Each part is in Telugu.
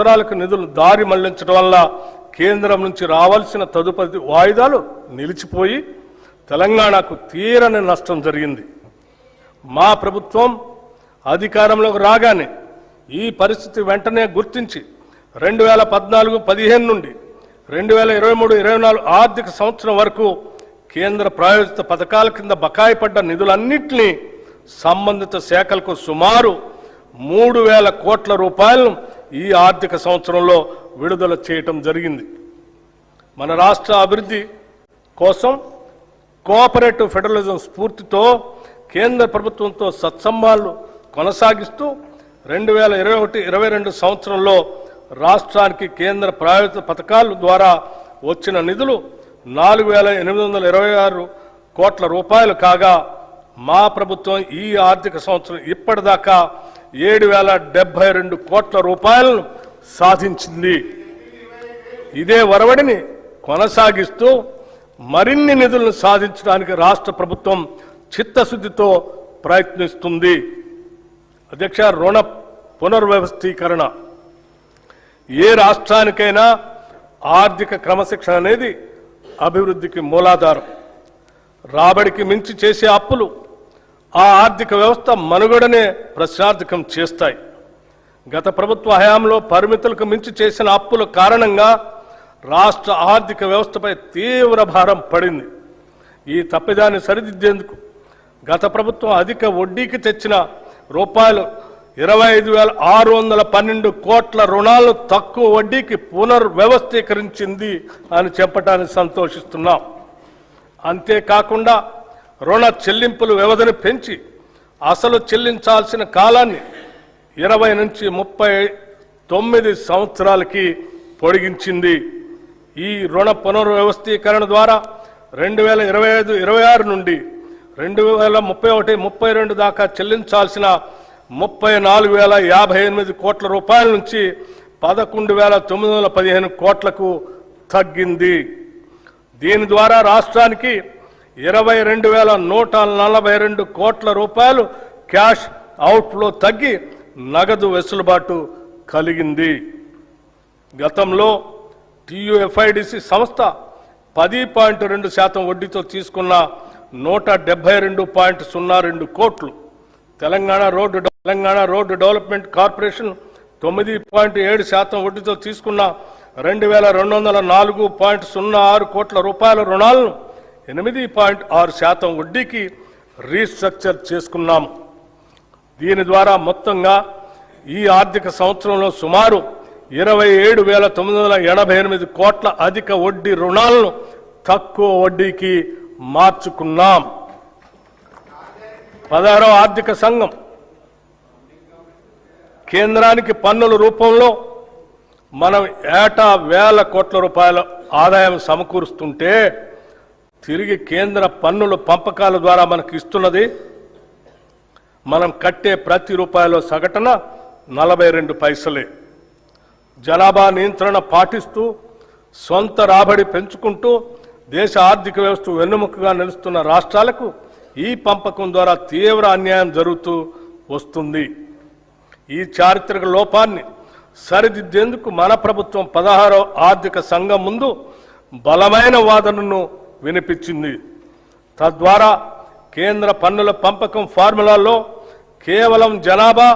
అవసరాలకు నిధులు దారి మళ్లించడం వల్ల కేంద్రం నుంచి రావాల్సిన తదుపరి వాయిదాలు నిలిచిపోయి తెలంగాణకు తీరని నష్టం జరిగింది. మా ప్రభుత్వం అధికారంలోకి రాగానే ఈ పరిస్థితి వెంటనే గుర్తించి 2014-15 నుండి 2023-24 ఆర్థిక సంవత్సరం వరకు కేంద్ర ప్రాయోజిత పథకాల కింద బకాయి పడ్డ నిధులన్నింటినీ సంబంధిత శాఖలకు సుమారు 3,000 కోట్ల రూపాయలను ఈ ఆర్థిక సంవత్సరంలో విడుదల చేయటం జరిగింది. మన రాష్ట్ర అభివృద్ధి కోసం కోఆపరేటివ్ ఫెడరలిజం స్ఫూర్తితో కేంద్ర ప్రభుత్వంతో సత్సంబంధాలు కొనసాగిస్తూ 2021-22 సంవత్సరంలో రాష్ట్రానికి కేంద్ర ప్రాయోజిత పథకాల ద్వారా వచ్చిన నిధులు 4,826 కోట్ల రూపాయలు కాగా మా ప్రభుత్వం ఈ ఆర్థిక సంవత్సరం ఇప్పటిదాకా 7,072 కోట్ల రూపాయలను సాధించింది. ఇదే ఒరవడిని కొనసాగిస్తూ మరిన్ని నిధులను సాధించడానికి రాష్ట్ర ప్రభుత్వం చిత్తశుద్ధితో ప్రయత్నిస్తుంది. అధ్యక్ష, రుణ పునర్వ్యవస్థీకరణ ఏ రాష్ట్రానికైనా ఆర్థిక క్రమశిక్షణ అనేది అభివృద్ధికి మూలాధారం. రాబడికి మించి చేసే అప్పులు ఆ ఆర్థిక వ్యవస్థ మనుగడనే ప్రశ్నార్థకం చేస్తాయి. గత ప్రభుత్వ హయాంలో పరిమితులకు మించి చేసిన అప్పుల కారణంగా రాష్ట్ర ఆర్థిక వ్యవస్థపై తీవ్ర భారం పడింది. ఈ తప్పిదాన్ని సరిదిద్దేందుకు గత ప్రభుత్వం అధిక వడ్డీకి తెచ్చిన రూపాయలు 25,612 కోట్ల రుణాలను తక్కువ వడ్డీకి పునర్వ్యవస్థీకరించింది అని చెప్పడానికి సంతోషిస్తున్నాం. అంతేకాకుండా రుణ చెల్లింపుల వ్యవధిని పెంచి అసలు చెల్లించాల్సిన కాలాన్ని 20 నుంచి 39 సంవత్సరాలకి పొడిగించింది. ఈ రుణ పునర్వ్యవస్థీకరణ ద్వారా 2025-26 నుండి 2031-32 దాకా చెల్లించాల్సిన 34,058 కోట్ల రూపాయల నుంచి 11,915 కోట్లకు తగ్గింది. దీని ద్వారా రాష్ట్రానికి 22,142 కోట్ల రూపాయలు క్యాష్ అవుట్ఫ్లో తగ్గి నగదు వెసులుబాటు కలిగింది. గతంలో TUFIDC సంస్థ 10.2% వడ్డీతో తీసుకున్న 172.02 కోట్లు, తెలంగాణ రోడ్డు డెవలప్మెంట్ కార్పొరేషన్ 9.7% వడ్డీతో తీసుకున్న 2,204.06 కోట్ల రూపాయల రుణాలను 8.6% వడ్డీకి రీస్ట్రక్చర్ చేసుకున్నాము. దీని ద్వారా మొత్తంగా ఈ ఆర్థిక సంవత్సరంలో సుమారు 27,988 కోట్ల అధిక వడ్డీ రుణాలను తక్కువ వడ్డీకి మార్చుకున్నాం. 16వ ఆర్థిక సంఘం కేంద్రానికి పన్నుల రూపంలో మనం ఏటా 1,000 కోట్ల రూపాయల ఆదాయం సమకూరుస్తుంటే తిరిగి కేంద్ర పన్నుల పంపకాల ద్వారా మనకు ఇస్తున్నది మనం కట్టే ప్రతి రూపాయలో సగటున 42 పైసలే. జనాభా నియంత్రణ పాటిస్తూ సొంత రాబడి పెంచుకుంటూ దేశ ఆర్థిక వ్యవస్థ వెన్నెముకగా నిలుస్తున్న రాష్ట్రాలకు ఈ పంపకం ద్వారా తీవ్ర అన్యాయం జరుగుతూ వస్తుంది. ఈ చారిత్రక లోపాన్ని సరిదిద్దేందుకు మన ప్రభుత్వం 16వ ఆర్థిక సంఘం ముందు బలమైన వాదనను వినిపించింది. తద్వారా కేంద్ర పన్నుల పంపకం ఫార్ములాలో కేవలం జనాభా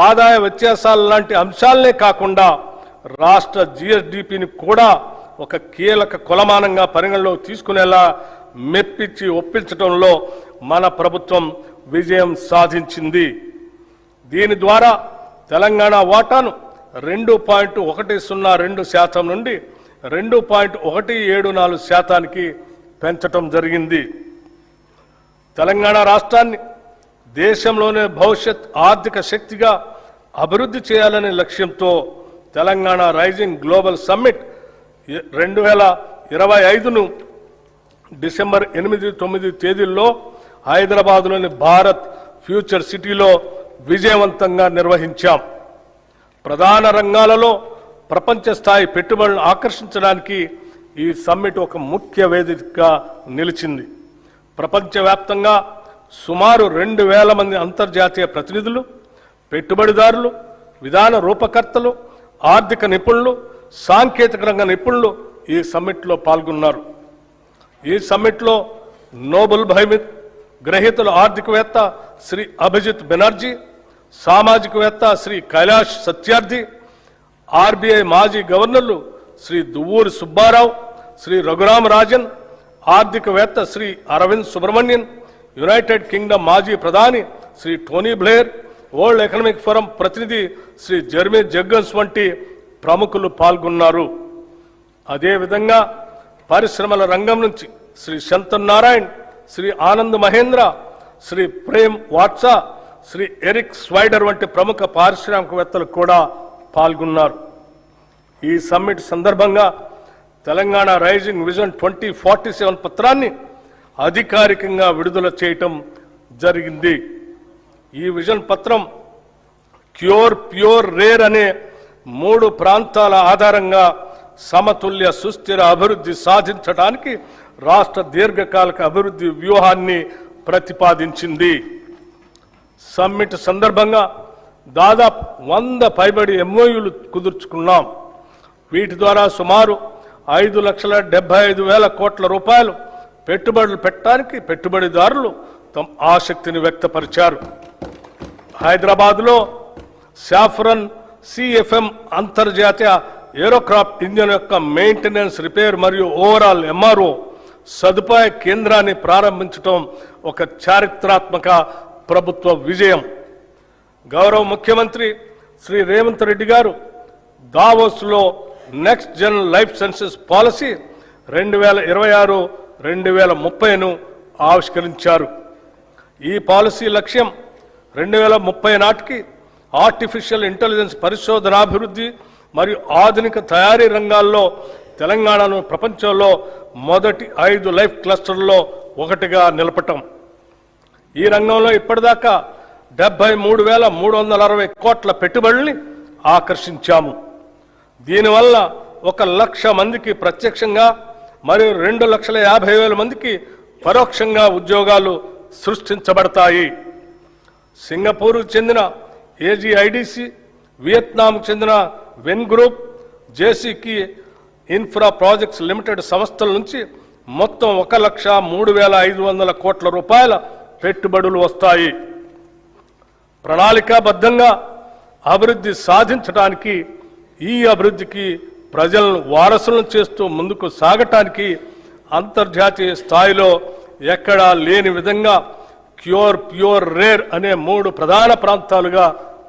ఆదాయ వ్యత్యాసాలు లాంటి అంశాలనే కాకుండా రాష్ట్ర GSDPని కూడా ఒక కీలక కొలమానంగా పరిగణలో తీసుకునేలా మెప్పించి ఒప్పించడంలో మన ప్రభుత్వం విజయం సాధించింది. దీని ద్వారా తెలంగాణ వాటాను 2.102% నుండి 2.174%కి పెంచటం జరిగింది. తెలంగాణ రాష్ట్రాన్ని దేశంలోనే భవిష్యత్ ఆర్థిక శక్తిగా అభివృద్ధి చేయాలనే లక్ష్యంతో తెలంగాణ రైజింగ్ గ్లోబల్ సమ్మిట్ 2025ను డిసెంబర్ 8-9 తేదీల్లో హైదరాబాద్లోని భారత్ ఫ్యూచర్ సిటీలో విజయవంతంగా నిర్వహించాం. ప్రధాన రంగాలలో ప్రపంచ స్థాయి పెట్టుబడులను ఆకర్షించడానికి ఈ సమ్మిట్ ఒక ముఖ్య వేదికగా నిలిచింది. ప్రపంచవ్యాప్తంగా సుమారు 2,000 మంది అంతర్జాతీయ ప్రతినిధులు, పెట్టుబడిదారులు, విధాన రూపకర్తలు, ఆర్థిక నిపుణులు, సాంకేతిక రంగ నిపుణులు ఈ సమ్మిట్లో పాల్గొన్నారు. ఈ సమ్మిట్లో నోబెల్ ప్రైజ్ గ్రహీతలు ఆర్థికవేత్త శ్రీ అభిజిత్ బెనర్జీ, సామాజికవేత్త శ్రీ కైలాష్ సత్యార్థి, ఆర్బీఐ మాజీ గవర్నర్లు శ్రీ దువ్వూరి సుబ్బారావు, శ్రీ రఘురామ రాజన్, ఆర్థికవేత్త శ్రీ అరవింద్ సుబ్రహ్మణ్యన్, యునైటెడ్ కింగ్డమ్ మాజీ ప్రధాని Shri Tony Blair, World Economic Forum ప్రతినిధి శ్రీ జెర్మీ జగ్గన్స్ వంటి ప్రముఖులు పాల్గొన్నారు. అదేవిధంగా పరిశ్రమల రంగం నుంచి శ్రీ శంతన్ నారాయణ్, శ్రీ ఆనంద్ మహేంద్ర, శ్రీ ప్రేమ్ వాట్సా, శ్రీ ఎరిక్ స్వైడర్ వంటి ప్రముఖ పారిశ్రామికవేత్తలు కూడా పాల్గొన్నారు. ఈ సమ్మిట్ సందర్భంగా తెలంగాణ రైజింగ్ విజన్ 2047 పత్రాన్ని అధికారికంగా విడుదల చేయటం జరిగింది. ఈ విజన్ పత్రం క్యూర్, ప్యూర్, రేర్ అనే 3 ప్రాంతాల ఆధారంగా సమతుల్య సుస్థిర అభివృద్ధి సాధించడానికి రాష్ట్ర దీర్ఘకాలిక అభివృద్ధి వ్యూహాన్ని ప్రతిపాదించింది. సమ్మిట్ సందర్భంగా దాదాపు 100 పైబడి ఎంఓయూలు కుదుర్చుకున్నాం. వీటి ద్వారా సుమారు 5,75,000 కోట్ల రూపాయలు పెట్టుబడులు పెట్టడానికి పెట్టుబడిదారులు తమ ఆసక్తిని వ్యక్తపరిచారు. హైదరాబాద్లో సాఫ్రన్ సిఎఫ్ఎం అంతర్జాతీయ ఏరోక్రాఫ్ట్ ఇంజన్ యొక్క మెయింటెనెన్స్, రిపేర్ మరియు ఓవరాల్ ఎంఆర్ఓ సదుపాయ కేంద్రాన్ని ప్రారంభించడం ఒక చారిత్రాత్మక ప్రభుత్వ విజయం. గౌరవ ముఖ్యమంత్రి శ్రీ రేవంత్ రెడ్డి గారు దావోస్లో next gen life sciences policy 2026-2030ను ఆవిష్కరించారు. ఈ పాలసీ లక్ష్యం 2030 నాటికి ఆర్టిఫిషియల్ ఇంటెలిజెన్స్ పరిశోధనాభివృద్ధి మరియు ఆధునిక తయారీ రంగాల్లో తెలంగాణను ప్రపంచంలో మొదటి 5 లైఫ్ క్లస్టర్లలో ఒకటిగా నిలపటం. ఈ రంగంలో ఇప్పటిదాకా 73,360 కోట్ల పెట్టుబడుల్ని ఆకర్షించాము. దీనివల్ల 1,00,000 మందికి ప్రత్యక్షంగా మరియు 2,50,000 మందికి పరోక్షంగా ఉద్యోగాలు సృష్టించబడతాయి. సింగపూర్కు చెందిన ఏజీఐడిసి, వియత్నాంకు చెందిన వెన్ గ్రూప్, జేసీకి ఇన్ఫ్రా ప్రాజెక్ట్స్ లిమిటెడ్ సంస్థల నుంచి మొత్తం 1,03,500 కోట్ల రూపాయల పెట్టుబడులు వస్తాయి. ప్రణాళికాబద్ధంగా అభివృద్ధి సాధించడానికి, ఈ అభివృద్ధికి ప్రజలను వారసులను చేస్తూ ముందుకు సాగటానికి అంతర్జాతీయ స్థాయిలో ఎక్కడా లేని విధంగా క్యూర్, ప్యూర్, రేర్ అనే 3 ప్రధాన ప్రాంతాలుగా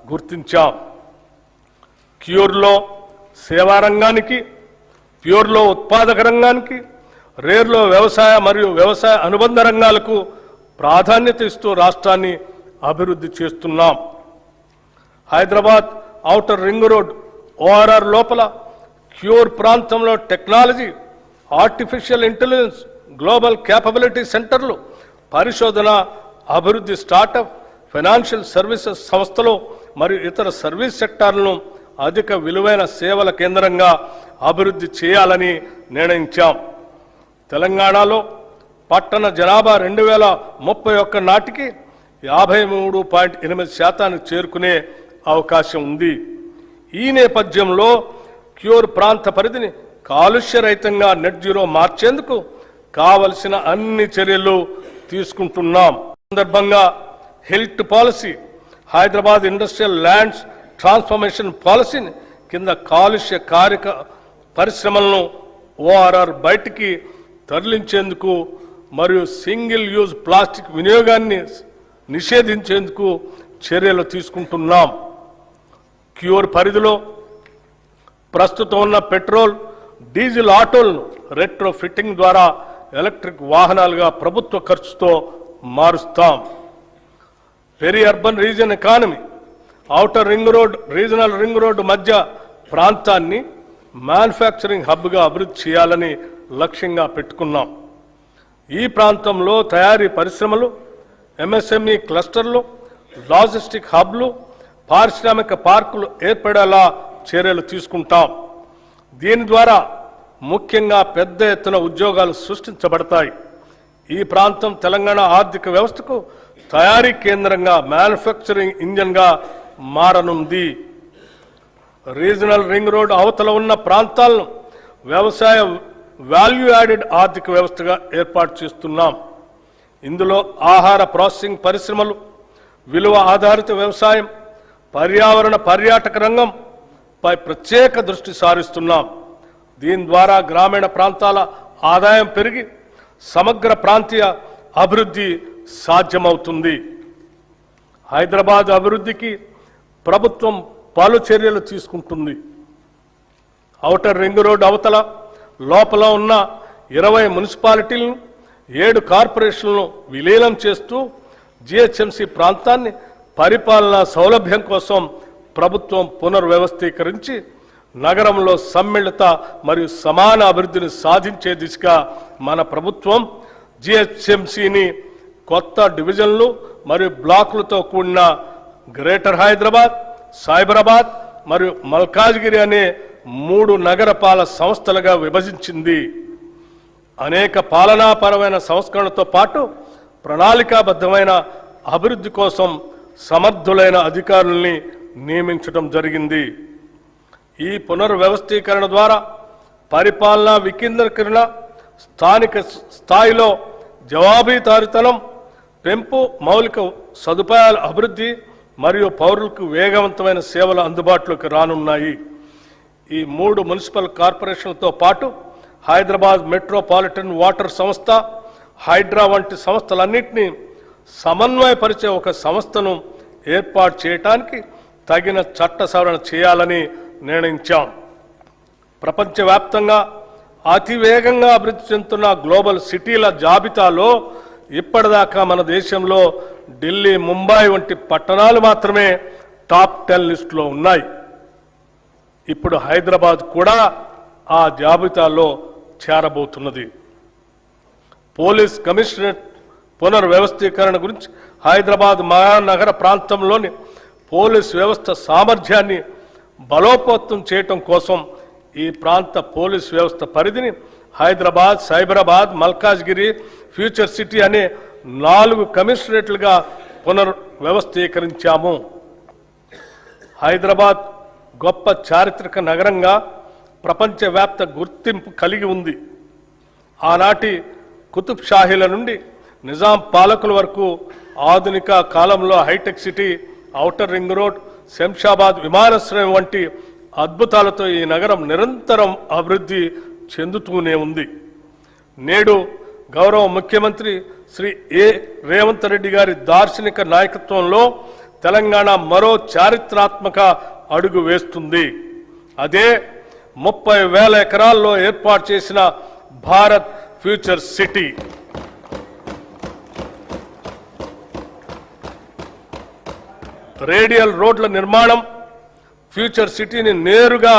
గుర్తించాం. క్యూర్లో సేవా రంగానికి, ప్యూర్లో ఉత్పాదక రంగానికి, రేర్లో వ్యవసాయ మరియు వ్యవసాయ అనుబంధ రంగాలకు ప్రాధాన్యత ఇస్తూ రాష్ట్రాన్ని అభివృద్ధి చేస్తున్నాం. Hyderabad outer ring road ORR లోపల క్యూర్ ప్రాంతంలో technology, artificial intelligence, global capability సెంటర్లు, పరిశోధన, అభివృద్ధి, స్టార్టప్, ఫైనాన్షియల్ సర్వీసెస్ సంస్థలు మరియు ఇతర సర్వీస్ సెక్టార్లను అధిక విలువైన సేవల కేంద్రంగా అభివృద్ధి చేయాలని నిర్ణయించాం. తెలంగాణలో పట్టణ జనాభా 2031 నాటికి 53.8% చేరుకునే అవకాశం ఉంది. ఈ నేపథ్యంలో క్యూర్ ప్రాంత పరిధిని కాలుష్యరహితంగా నెట్ జీరో మార్చేందుకు కావలసిన అన్ని చర్యలు తీసుకుంటున్నాం. సందర్భంగా health policy, Hyderabad industrial lands transformation పాలసీని కింద కాలుష్య కారక పరిశ్రమలను ఓఆర్ఆర్ బయటికి తరలించేందుకు మరియు సింగిల్ యూజ్ ప్లాస్టిక్ వినియోగాన్ని నిషేధించేందుకు చర్యలు తీసుకుంటున్నాం. క్యూర్ పరిధిలో ప్రస్తుతం ఉన్న పెట్రోల్, డీజిల్ ఆటోలను రెట్రో ఫిట్టింగ్ ద్వారా ఎలక్ట్రిక్ వాహనాలుగా ప్రభుత్వ ఖర్చుతో మారుస్తాం. Peri urban region economy, outer ring road, regional ring road మధ్య ప్రాంతాన్ని మ్యానుఫ్యాక్చరింగ్ హబ్గా అభివృద్ధి చేయాలని లక్ష్యంగా పెట్టుకున్నాం. ఈ ప్రాంతంలో తయారీ పరిశ్రమలు, ఎంఎస్ఎంఈ క్లస్టర్లు, లాజిస్టిక్ హబ్లు, పారిశ్రామిక పార్కులు ఏర్పడేలా చర్యలు తీసుకుంటాం. దీని ద్వారా ముఖ్యంగా పెద్ద ఎత్తున ఉద్యోగాలు సృష్టించబడతాయి. ఈ ప్రాంతం తెలంగాణ ఆర్థిక వ్యవస్థకు తయారీ కేంద్రంగా, మ్యానుఫ్యాక్చరింగ్ ఇంజన్గా మారనుంది. రీజనల్ రింగ్ రోడ్ అవతల ఉన్న ప్రాంతాలను వ్యవసాయ వాల్యూ యాడెడ్ ఆర్థిక వ్యవస్థగా ఏర్పాటు చేస్తున్నాం. ఇందులో ఆహార ప్రాసెసింగ్ పరిశ్రమలు, విలువ ఆధారిత వ్యవసాయం, పర్యావరణ పర్యాటక రంగం పై ప్రత్యేక దృష్టి సారిస్తున్నాం. దీని ద్వారా గ్రామీణ ప్రాంతాల ఆదాయం పెరిగి సమగ్ర ప్రాంతీయ అభివృద్ధి సాధ్యమవుతుంది. హైదరాబాద్ అభివృద్ధికి ప్రభుత్వం పలు చర్యలు తీసుకుంటుంది. ఔటర్ రింగ్ రోడ్ అవతల లోపల ఉన్న 20 మున్సిపాలిటీలను 7 కార్పొరేషన్లను విలీనం చేస్తూ జిహెచ్ఎంసీ ప్రాంతాన్ని పరిపాలనా సౌలభ్యం కోసం ప్రభుత్వం పునర్వ్యవస్థీకరించి నగరంలో సమ్మిళిత మరియు సమాన అభివృద్ధిని సాధించే దిశగా మన ప్రభుత్వం జిహెచ్ఎంసీని కొత్త డివిజన్లు మరియు బ్లాకులతో కూడిన గ్రేటర్ హైదరాబాద్, సైబరాబాద్ మరియు మల్కాజ్గిరి అనే 3 నగరపాలక సంస్థలుగా విభజించింది. అనేక పాలనాపరమైన సంస్కరణలతో పాటు ప్రణాళికాబద్ధమైన అభివృద్ధి కోసం సమర్థులైన అధికారుల్ని నియమించడం జరిగింది. ఈ పునర్వ్యవస్థీకరణ ద్వారా పరిపాలనా వికేంద్రీకరణ, స్థానిక స్థాయిలో జవాబుదారీతనం పెంపు, మౌలిక సదుపాయాల అభివృద్ధి మరియు పౌరులకు వేగవంతమైన సేవలు అందుబాటులోకి రానున్నాయి. ఈ 3 మున్సిపల్ కార్పొరేషన్లతో పాటు హైదరాబాద్ మెట్రోపాలిటన్ వాటర్ సంస్థ, హైడ్రా వంటి సంస్థలన్నింటినీ సమన్వయపరిచే ఒక సంస్థను ఏర్పాటు చేయడానికి తగిన చట్ట సవరణ చేయాలని నిర్ణయించాం. ప్రపంచవ్యాప్తంగా అతివేగంగా అభివృద్ధి చెందుతున్న గ్లోబల్ సిటీల జాబితాలో ఇప్పటిదాకా మన దేశంలో ఢిల్లీ, ముంబై వంటి పట్టణాలు మాత్రమే టాప్ 10 లిస్టులో ఉన్నాయి. ఇప్పుడు హైదరాబాద్ కూడా ఆ జాబితాలో చేరబోతున్నది. పోలీస్ కమిషనరేట్ పునర్వ్యవస్థీకరణ గురించి హైదరాబాద్ మహానగర ప్రాంతంలోని పోలీస్ వ్యవస్థ సామర్థ్యాన్ని బలోపేతం చేయటం కోసం ఈ ప్రాంత పోలీస్ వ్యవస్థ పరిధిని హైదరాబాద్, సైబరాబాద్, మల్కాజ్గిరి, ఫ్యూచర్ సిటీ అనే 4 కమిషనరేట్లుగా పునర్వ్యవస్థీకరించాము. హైదరాబాద్ గొప్ప చారిత్రక నగరంగా ప్రపంచవ్యాప్త గుర్తింపు కలిగి ఉంది. ఆనాటి కుతుబ్ షాహీల నుండి నిజాం పాలకుల వరకు ఆధునిక కాలంలో హైటెక్ city, outer ring road, Shamshabad విమానాశ్రయం వంటి అద్భుతాలతో ఈ నగరం నిరంతరం అభివృద్ధి చెందుతూనే ఉంది. నేడు గౌరవ ముఖ్యమంత్రి శ్రీ రేవంత్ రెడ్డి గారి దార్శనిక నాయకత్వంలో తెలంగాణ మరో చారిత్రాత్మక అడుగు వేస్తుంది. అదే 30,000 ఎకరాల్లో ఏర్పాటు చేసిన భారత్ ఫ్యూచర్ సిటీ. రేడియల్ రోడ్ల నిర్మాణం ఫ్యూచర్ సిటీని నేరుగా